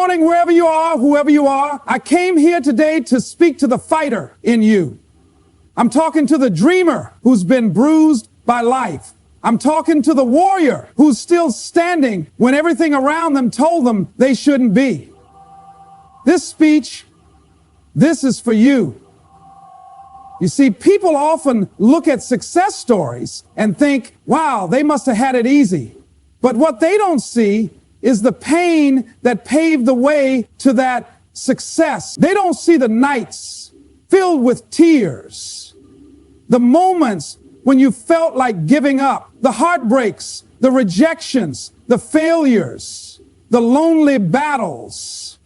morning, wherever you are, whoever you are. I came here today to speak to the fighter in you. I'm talking to the dreamer who's been bruised by life. I'm talking to the warrior who's still standing when everything around them told them they shouldn't be. This speech, this is for you. You see, people often look at success stories and think, wow, they must have had it easy. But what they don't see is the pain that paved the way to that success. They don't see the nights filled with tears, the moments when you felt like giving up, the heartbreaks, the rejections, the failures, the lonely battles.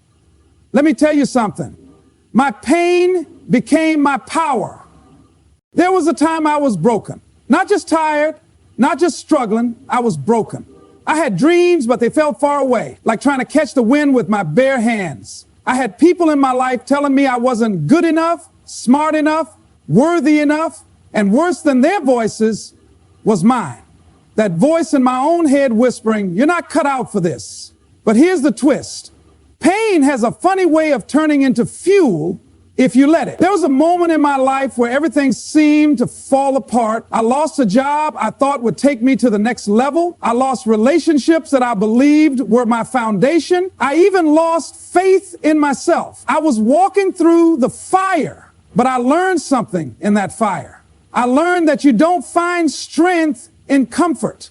Let me tell you something. My pain became my power. There was a time I was broken, not just tired, not just struggling, I was broken. I had dreams, but they felt far away, like trying to catch the wind with my bare hands. I had people in my life telling me I wasn't good enough, smart enough, worthy enough, and worse than their voices was mine. That voice in my own head whispering, you're not cut out for this. But here's the twist. Pain has a funny way of turning into fuel if you let it. There was a moment in my life where everything seemed to fall apart. I lost a job I thought would take me to the next level. I lost relationships that I believed were my foundation. I even lost faith in myself. I was walking through the fire, but I learned something in that fire. I learned that you don't find strength in comfort.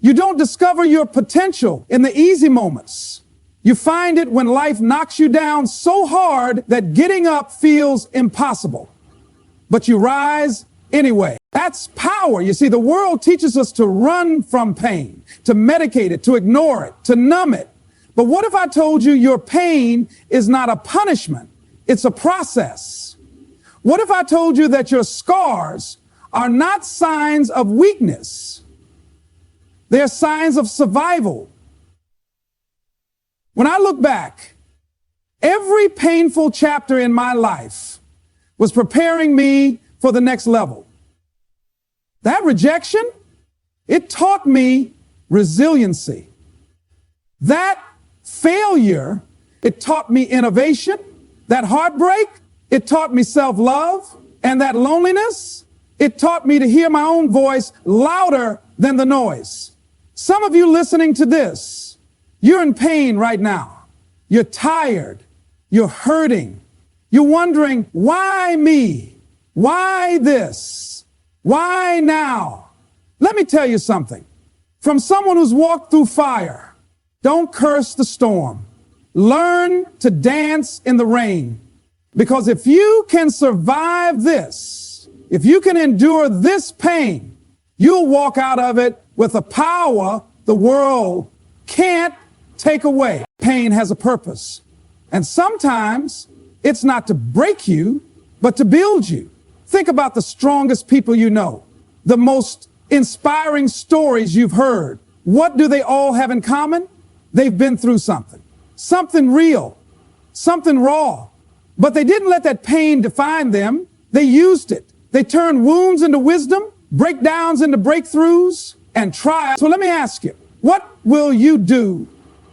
You don't discover your potential in the easy moments. You find it when life knocks you down so hard that getting up feels impossible. But you rise anyway. That's power. You see, the world teaches us to run from pain, to medicate it, to ignore it, to numb it. But what if I told you your pain is not a punishment? It's a process. What if I told you that your scars are not signs of weakness? They're signs of survival. When I look back, every painful chapter in my life was preparing me for the next level. That rejection, it taught me resiliency. That failure, it taught me innovation. That heartbreak, it taught me self-love. And that loneliness, it taught me to hear my own voice louder than the noise. Some of you listening to this, you're in pain right now. You're tired. You're hurting. You're wondering, why me? Why this? Why now? Let me tell you something. From someone who's walked through fire, don't curse the storm. Learn to dance in the rain. Because if you can survive this, if you can endure this pain, you'll walk out of it with a power the world can't take away. Pain has a purpose. And sometimes it's not to break you, but to build you. Think about the strongest people you know, the most inspiring stories you've heard. What do they all have in common? They've been through something real, something raw. But they didn't let that pain define them. They used it. They turned wounds into wisdom, breakdowns into breakthroughs, and trials. So let me ask you, what will you do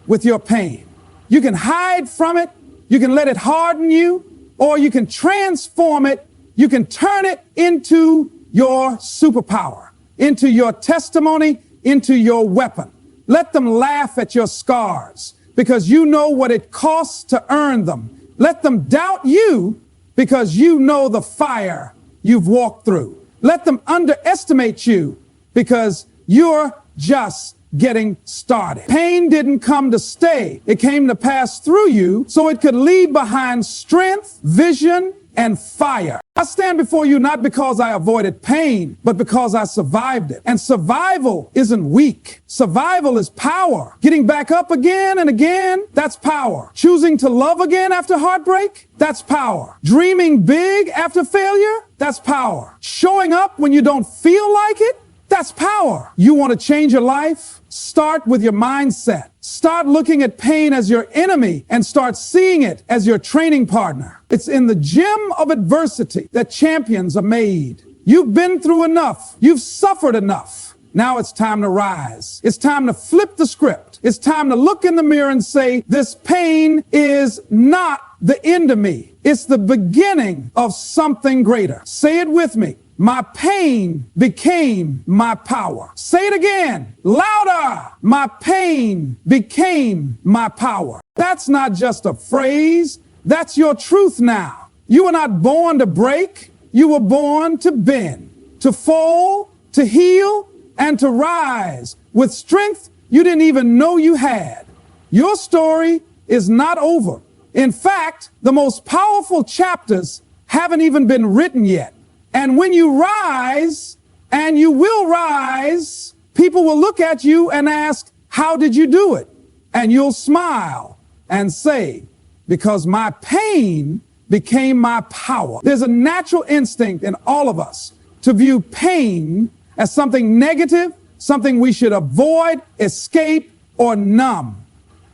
with your pain? You can hide from it, you can let it harden you, or you can transform it, you can turn it into your superpower, into your testimony, into your weapon. Let them laugh at your scars because you know what it costs to earn them. Let them doubt you because you know the fire you've walked through. Let them underestimate you because you're just getting started. Pain didn't come to stay. It came to pass through you so it could leave behind strength, vision, and fire. I stand before you not because I avoided pain, but because I survived it. And survival isn't weak. Survival is power. Getting back up again and again, that's power. Choosing to love again after heartbreak, that's power. Dreaming big after failure, that's power. Showing up when you don't feel like it, that's power. You want to change your life? Start with your mindset. Start looking at pain as your enemy and start seeing it as your training partner. It's in the gym of adversity that champions are made. You've been through enough. You've suffered enough. Now it's time to rise. It's time to flip the script. It's time to look in the mirror and say, this pain is not the end of me. It's the beginning of something greater. Say it with me. My pain became my power. Say it again, louder. My pain became my power. That's not just a phrase. That's your truth now. You were not born to break. You were born to bend, to fall, to heal, and to rise with strength you didn't even know you had. Your story is not over. In fact, the most powerful chapters haven't even been written yet. And when you rise, and you will rise, people will look at you and ask, how did you do it? And you'll smile and say, because my pain became my power. There's a natural instinct in all of us to view pain as something negative, something we should avoid, escape, or numb.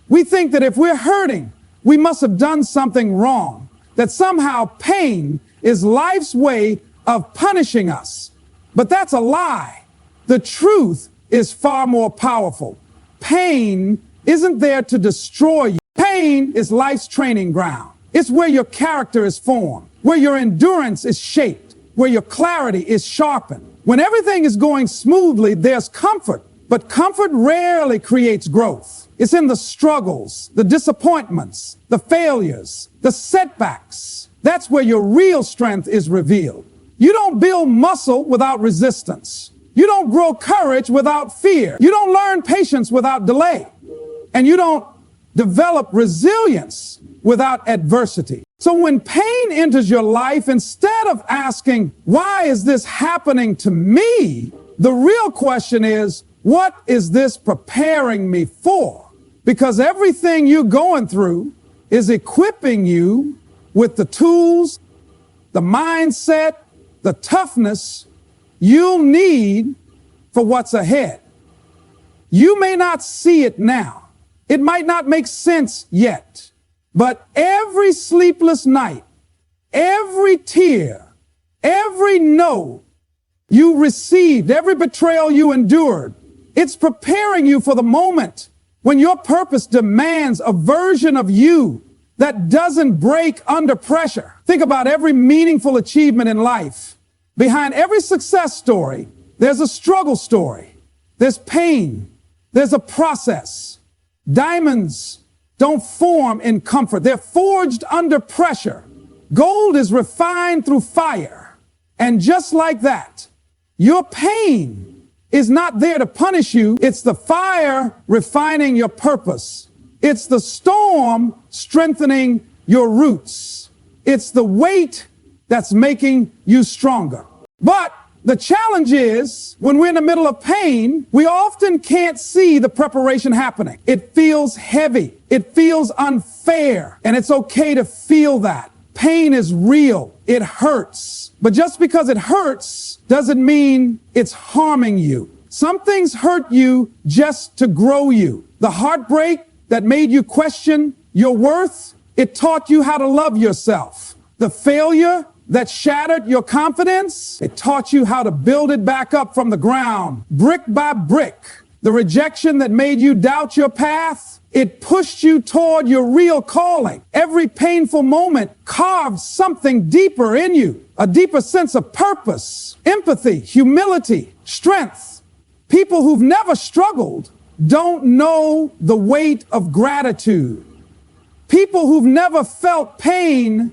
We think that if we're hurting, we must have done something wrong, that somehow pain is life's way of punishing us. But that's a lie. The truth is far more powerful. Pain isn't there to destroy you. Pain is life's training ground. It's where your character is formed, where your endurance is shaped, where your clarity is sharpened. When everything is going smoothly, there's comfort, but comfort rarely creates growth. It's in the struggles, the disappointments, the failures, the setbacks. That's where your real strength is revealed. You don't build muscle without resistance. You don't grow courage without fear. You don't learn patience without delay. And you don't develop resilience without adversity. So when pain enters your life, instead of asking, why is this happening to me? The real question is, what is this preparing me for? Because everything you're going through is equipping you with the tools, the mindset, the toughness you'll need for what's ahead. You may not see it now. It might not make sense yet. But every sleepless night, every tear, every no you received, every betrayal you endured, it's preparing you for the moment when your purpose demands a version of you that doesn't break under pressure. Think about every meaningful achievement in life. Behind every success story, there's a struggle story. There's pain. There's a process. Diamonds don't form in comfort. They're forged under pressure. Gold is refined through fire. And just like that, your pain is not there to punish you. It's the fire refining your purpose. It's the storm strengthening your roots. It's the weight that's making you stronger. But the challenge is, when we're in the middle of pain, we often can't see the preparation happening. It feels heavy. It feels unfair. And it's okay to feel that. Pain is real. It hurts. But just because it hurts doesn't mean it's harming you. Some things hurt you just to grow you. The heartbreak that made you question your worth, it taught you how to love yourself. The failure that shattered your confidence, it taught you how to build it back up from the ground, brick by brick. The rejection that made you doubt your path, it pushed you toward your real calling. Every painful moment carved something deeper in you, a deeper sense of purpose, empathy, humility, strength. People who've never struggled don't know the weight of gratitude. People who've never felt pain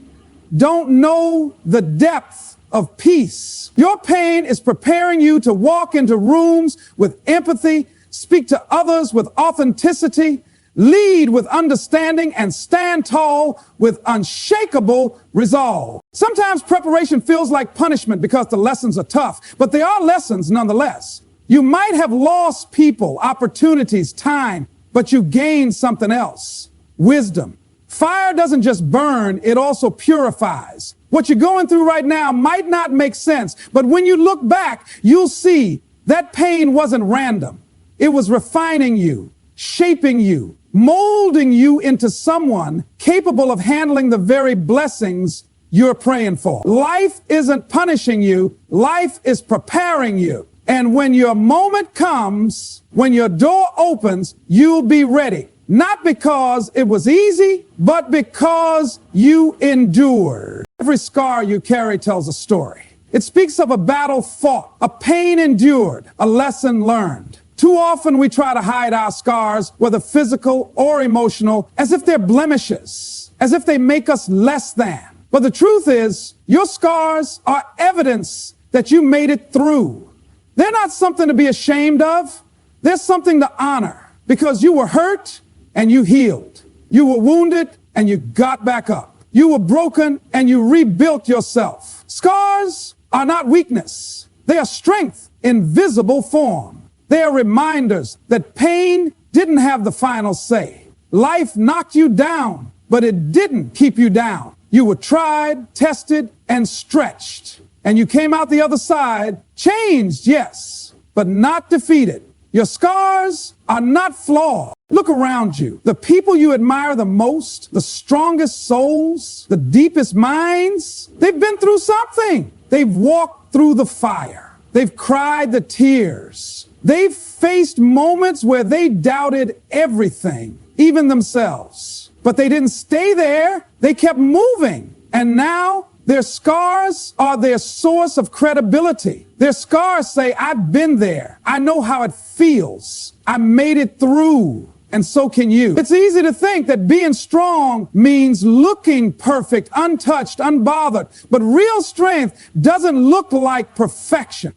don't know the depth of peace. Your pain is preparing you to walk into rooms with empathy, speak to others with authenticity, lead with understanding, and stand tall with unshakable resolve. Sometimes preparation feels like punishment because the lessons are tough, but they are lessons nonetheless. You might have lost people, opportunities, time, but you gained something else: wisdom. Fire doesn't just burn, it also purifies. What you're going through right now might not make sense, but when you look back, you'll see that pain wasn't random. It was refining you, shaping you, molding you into someone capable of handling the very blessings you're praying for. Life isn't punishing you, life is preparing you. And when your moment comes, when your door opens, you'll be ready. Not because it was easy, but because you endured. Every scar you carry tells a story. It speaks of a battle fought, a pain endured, a lesson learned. Too often we try to hide our scars, whether physical or emotional, as if they're blemishes, as if they make us less than. But the truth is, your scars are evidence that you made it through. They're not something to be ashamed of. They're something to honor, because you were hurt and you healed. You were wounded and you got back up. You were broken and you rebuilt yourself. Scars are not weakness. They are strength in visible form. They are reminders that pain didn't have the final say. Life knocked you down, but it didn't keep you down. You were tried, tested, and stretched. And you came out the other side, changed, yes, but not defeated. Your scars are not flawed. Look around you. The people you admire the most, the strongest souls, the deepest minds, they've been through something. They've walked through the fire. They've cried the tears. They've faced moments where they doubted everything, even themselves. But they didn't stay there. They kept moving. And now their scars are their source of credibility. Their scars say, I've been there. I know how it feels. I made it through. And so can you. It's easy to think that being strong means looking perfect, untouched, unbothered. But real strength doesn't look like perfection.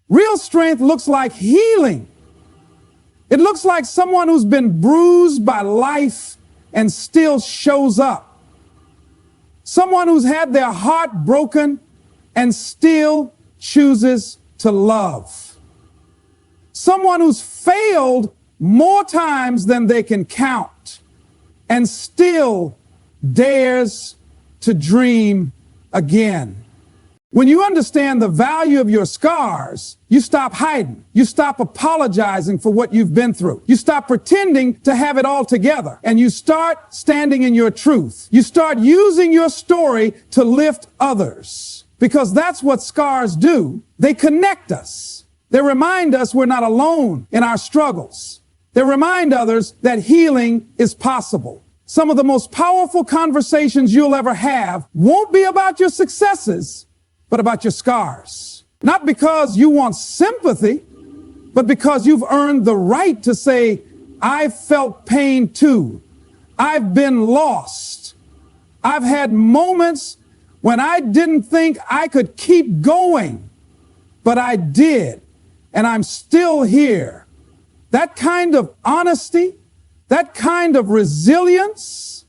Real strength looks like healing. It looks like someone who's been bruised by life and still shows up. Someone who's had their heart broken and still chooses to love. Someone who's failed more times than they can count and still dares to dream again. When you understand the value of your scars, you stop hiding. You stop apologizing for what you've been through. You stop pretending to have it all together, and you start standing in your truth. You start using your story to lift others, because that's what scars do. They connect us. They remind us we're not alone in our struggles. They remind others that healing is possible. Some of the most powerful conversations you'll ever have won't be about your successes, but about your scars. Not because you want sympathy, but because you've earned the right to say, I've felt pain too. I've been lost. I've had moments when I didn't think I could keep going, but I did, and I'm still here. That kind of honesty, that kind of resilience,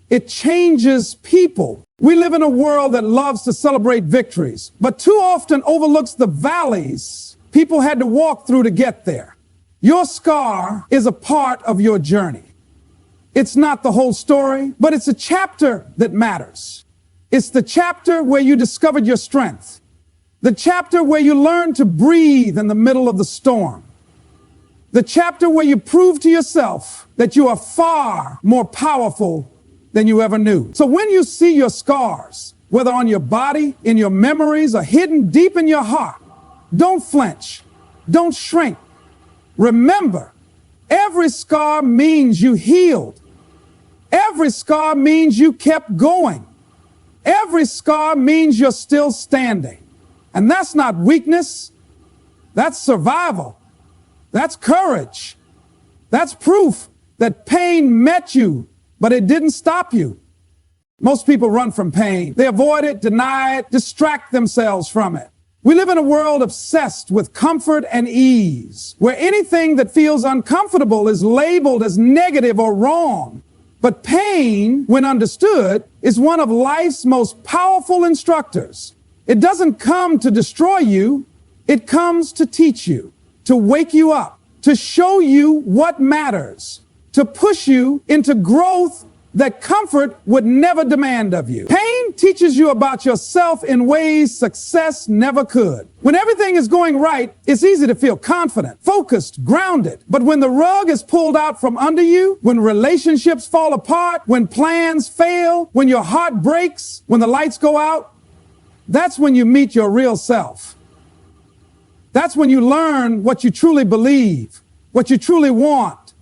it changes people. We live in a world that loves to celebrate victories, but too often overlooks the valleys people had to walk through to get there. Your scar is a part of your journey. It's not the whole story, but it's a chapter that matters. It's the chapter where you discovered your strength, the chapter where you learned to breathe in the middle of the storm, the chapter where you prove to yourself that you are far more powerful than you ever knew. So when you see your scars, whether on your body, in your memories, or hidden deep in your heart, don't flinch. Don't shrink. Remember, every scar means you healed. Every scar means you kept going. Every scar means you're still standing. And that's not weakness. That's survival. That's courage. That's proof that pain met you, but it didn't stop you. Most people run from pain. They avoid it, deny it, distract themselves from it. We live in a world obsessed with comfort and ease, where anything that feels uncomfortable is labeled as negative or wrong. But pain, when understood, is one of life's most powerful instructors. It doesn't come to destroy you. It comes to teach you, to wake you up, to show you what matters, to push you into growth that comfort would never demand of you. Pain teaches you about yourself in ways success never could. When everything is going right, it's easy to feel confident, focused, grounded. But when the rug is pulled out from under you, when relationships fall apart, when plans fail, when your heart breaks, when the lights go out, that's when you meet your real self. That's when you learn what you truly believe, what you truly want,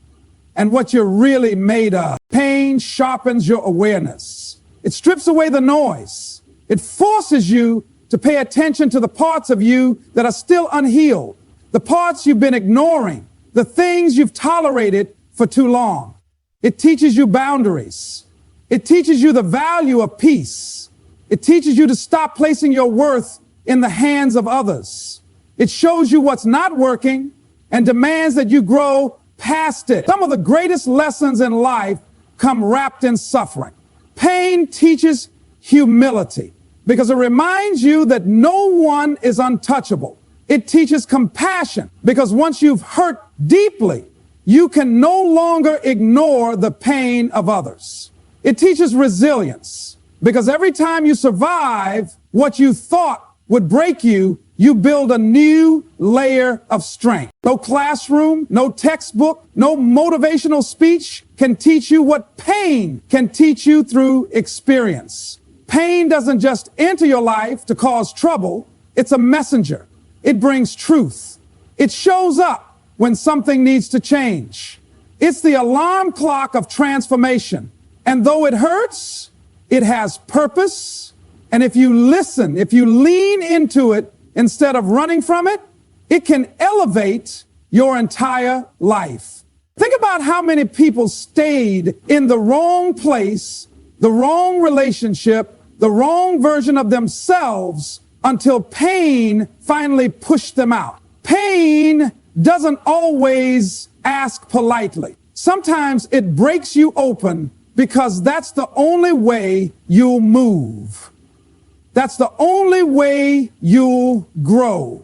and what you're really made of. Pain sharpens your awareness. It strips away the noise. It forces you to pay attention to the parts of you that are still unhealed, the parts you've been ignoring, the things you've tolerated for too long. It teaches you boundaries. It teaches you the value of peace. It teaches you to stop placing your worth in the hands of others. It shows you what's not working and demands that you grow past it. Some of the greatest lessons in life come wrapped in suffering. Pain teaches humility because it reminds you that no one is untouchable. It teaches compassion because once you've hurt deeply, you can no longer ignore the pain of others. It teaches resilience because every time you survive what you thought would break you, you build a new layer of strength. No classroom, no textbook, no motivational speech can teach you what pain can teach you through experience. Pain doesn't just enter your life to cause trouble. It's a messenger. It brings truth. It shows up when something needs to change. It's the alarm clock of transformation. And though it hurts, it has purpose. And if you listen, if you lean into it instead of running from it, it can elevate your entire life. Think about how many people stayed in the wrong place, the wrong relationship, the wrong version of themselves until pain finally pushed them out. Pain doesn't always ask politely. Sometimes it breaks you open because that's the only way you'll move. That's the only way you'll grow.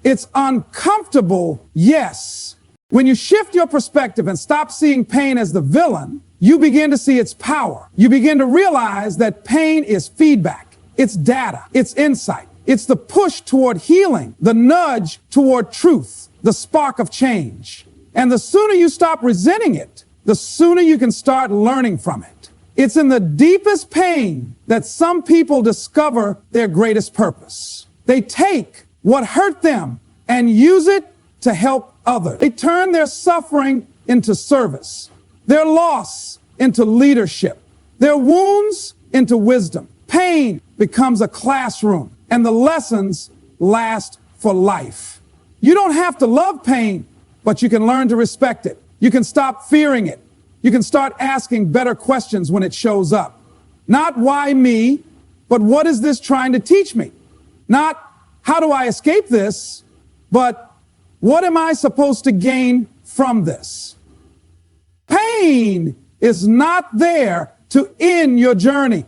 It's uncomfortable, yes. When you shift your perspective and stop seeing pain as the villain, you begin to see its power. You begin to realize that pain is feedback. It's data. It's insight. It's the push toward healing, the nudge toward truth, the spark of change. And the sooner you stop resenting it, the sooner you can start learning from it. It's in the deepest pain that some people discover their greatest purpose. They take what hurt them and use it to help others. They turn their suffering into service, their loss into leadership, their wounds into wisdom. Pain becomes a classroom, and the lessons last for life. You don't have to love pain, but you can learn to respect it. You can stop fearing it. You can start asking better questions when it shows up. Not why me, but what is this trying to teach me? Not how do I escape this, but what am I supposed to gain from this? Pain is not there to end your journey.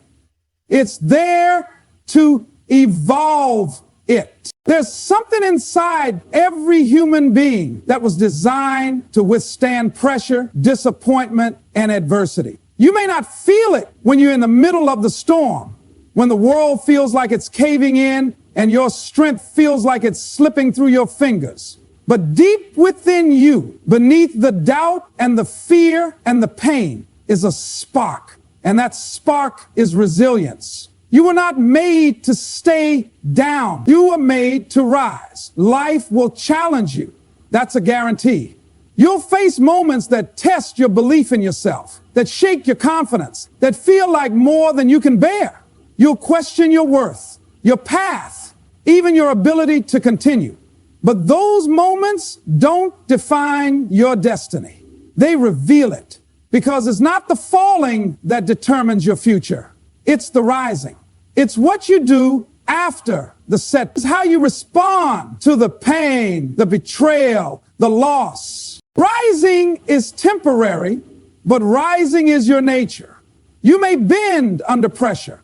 It's there to evolve it. There's something inside every human being that was designed to withstand pressure, disappointment, and adversity. You may not feel it when you're in the middle of the storm, when the world feels like it's caving in and your strength feels like it's slipping through your fingers. But deep within you, beneath the doubt and the fear and the pain, is a spark. And that spark is resilience. You were not made to stay down. You were made to rise. Life will challenge you. That's a guarantee. You'll face moments that test your belief in yourself, that shake your confidence, that feel like more than you can bear. You'll question your worth, your path, even your ability to continue. But those moments don't define your destiny. They reveal it, because it's not the falling that determines your future. It's the rising. It's what you do after the set. It's how you respond to the pain, the betrayal, the loss. Rising is temporary, but rising is your nature. You may bend under pressure.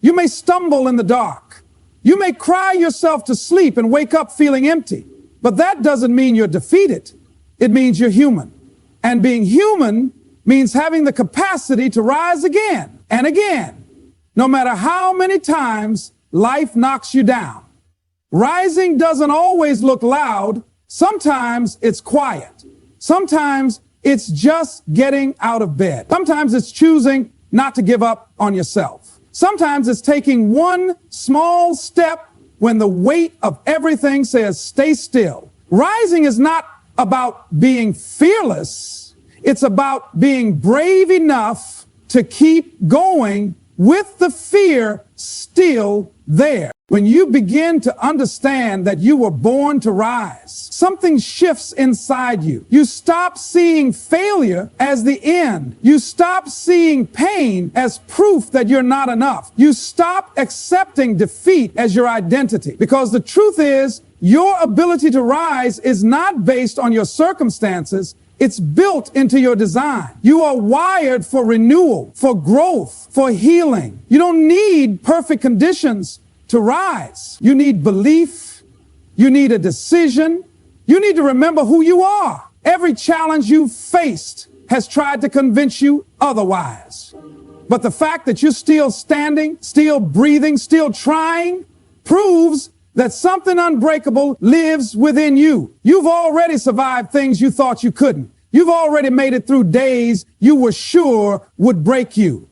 You may stumble in the dark. You may cry yourself to sleep and wake up feeling empty. But that doesn't mean you're defeated. It means you're human. And being human means having the capacity to rise again and again, no matter how many times life knocks you down. Rising doesn't always look loud. Sometimes it's quiet. Sometimes it's just getting out of bed. Sometimes it's choosing not to give up on yourself. Sometimes it's taking one small step when the weight of everything says stay still. Rising is not about being fearless. It's about being brave enough to keep going with the fear still there. When you begin to understand that you were born to rise, something shifts inside you. You stop seeing failure as the end. You stop seeing pain as proof that you're not enough. You stop accepting defeat as your identity. Because the truth is, your ability to rise is not based on your circumstances. It's built into your design. You are wired for renewal, for growth, for healing. You don't need perfect conditions to rise. You need belief. You need a decision. You need to remember who you are. Every challenge you've faced has tried to convince you otherwise. But the fact that you're still standing, still breathing, still trying proves that something unbreakable lives within you. You've already survived things you thought you couldn't. You've already made it through days you were sure would break you.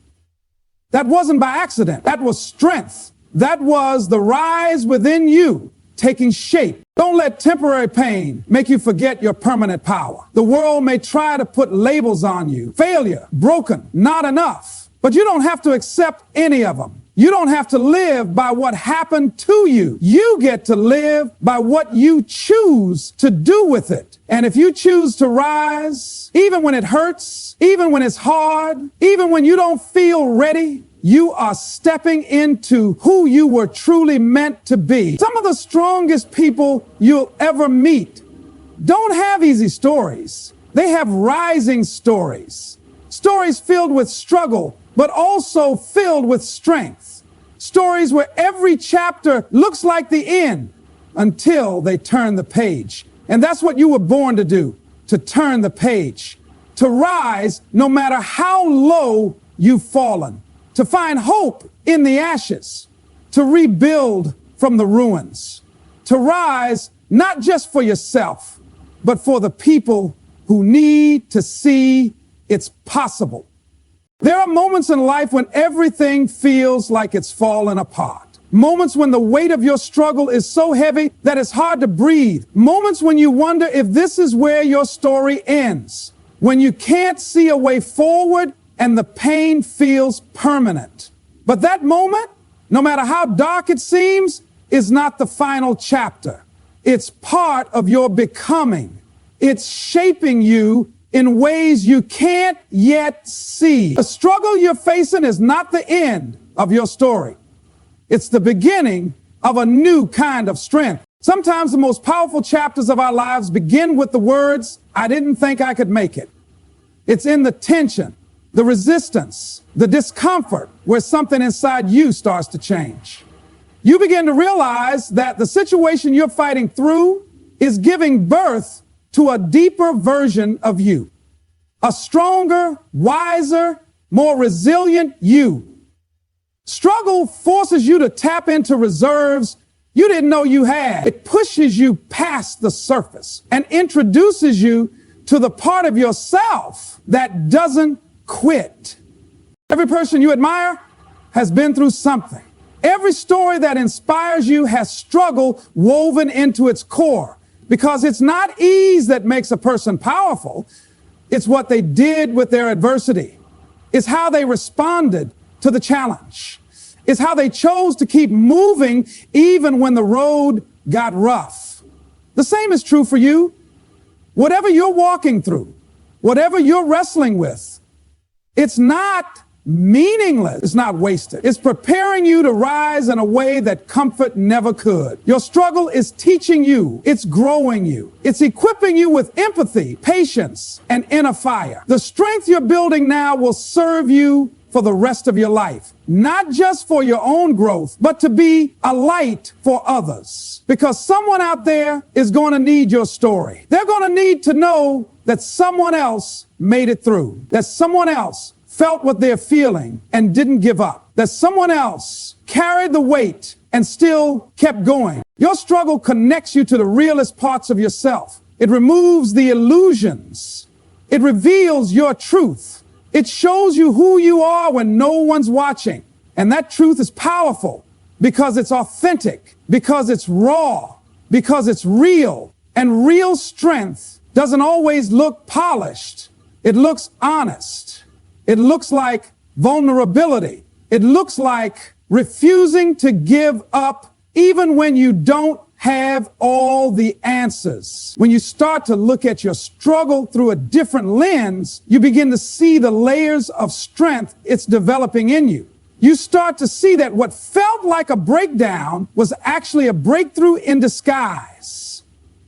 That wasn't by accident. That was strength. That was the rise within you taking shape. Don't let temporary pain make you forget your permanent power. The world may try to put labels on you. Failure, broken, not enough. But you don't have to accept any of them. You don't have to live by what happened to you. You get to live by what you choose to do with it. And if you choose to rise, even when it hurts, even when it's hard, even when you don't feel ready, you are stepping into who you were truly meant to be. Some of the strongest people you'll ever meet don't have easy stories. They have rising stories. Stories filled with struggle, but also filled with strength. Stories where every chapter looks like the end until they turn the page. And that's what you were born to do, to turn the page, to rise no matter how low you've fallen, to find hope in the ashes, to rebuild from the ruins, to rise not just for yourself, but for the people who need to see it's possible. There are moments in life when everything feels like it's fallen apart. Moments when the weight of your struggle is so heavy that it's hard to breathe. Moments when you wonder if this is where your story ends. When you can't see a way forward and the pain feels permanent. But that moment, no matter how dark it seems, is not the final chapter. It's part of your becoming. It's shaping you in ways you can't yet see. The struggle you're facing is not the end of your story. It's the beginning of a new kind of strength. Sometimes the most powerful chapters of our lives begin with the words, "I didn't think I could make it." It's in the tension, the resistance, the discomfort where something inside you starts to change. You begin to realize that the situation you're fighting through is giving birth to a deeper version of you, a stronger, wiser, more resilient you. Struggle forces you to tap into reserves you didn't know you had. It pushes you past the surface and introduces you to the part of yourself that doesn't quit. Every person you admire has been through something. Every story that inspires you has struggle woven into its core, because it's not ease that makes a person powerful. It's what they did with their adversity. It's how they responded to the challenge. It's how they chose to keep moving even when the road got rough. The same is true for you. Whatever you're walking through, whatever you're wrestling with, it's not meaningless. It's not wasted. It's preparing you to rise in a way that comfort never could. Your struggle is teaching you. It's growing you. It's equipping you with empathy, patience, and inner fire. The strength you're building now will serve you for the rest of your life, not just for your own growth, but to be a light for others. Because someone out there is going to need your story. They're going to need to know that someone else made it through, that someone else felt what they're feeling and didn't give up, that someone else carried the weight and still kept going. Your struggle connects you to the realest parts of yourself. It removes the illusions. It reveals your truth. It shows you who you are when no one's watching. And that truth is powerful because it's authentic, because it's raw, because it's real. And real strength doesn't always look polished. It looks honest. It looks like vulnerability. It looks like refusing to give up even when you don't have all the answers. When you start to look at your struggle through a different lens, you begin to see the layers of strength it's developing in you. You start to see that what felt like a breakdown was actually a breakthrough in disguise.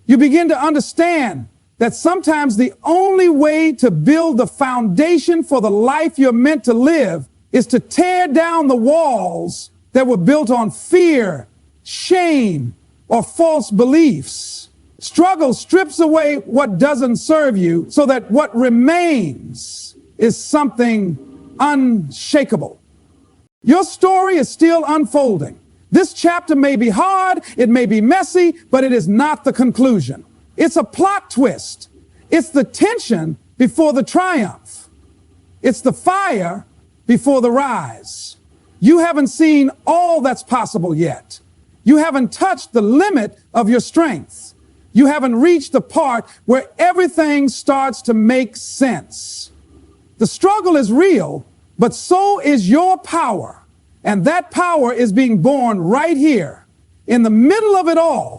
You begin to understand that sometimes the only way to build the foundation for the life you're meant to live is to tear down the walls that were built on fear, shame, or false beliefs. Struggle strips away what doesn't serve you so that what remains is something unshakable. Your story is still unfolding. This chapter may be hard, it may be messy, but it is not the conclusion. It's a plot twist. It's the tension before the triumph. It's the fire before the rise. You haven't seen all that's possible yet. You haven't touched the limit of your strength. You haven't reached the part where everything starts to make sense. The struggle is real, but so is your power. And that power is being born right here in the middle of it all.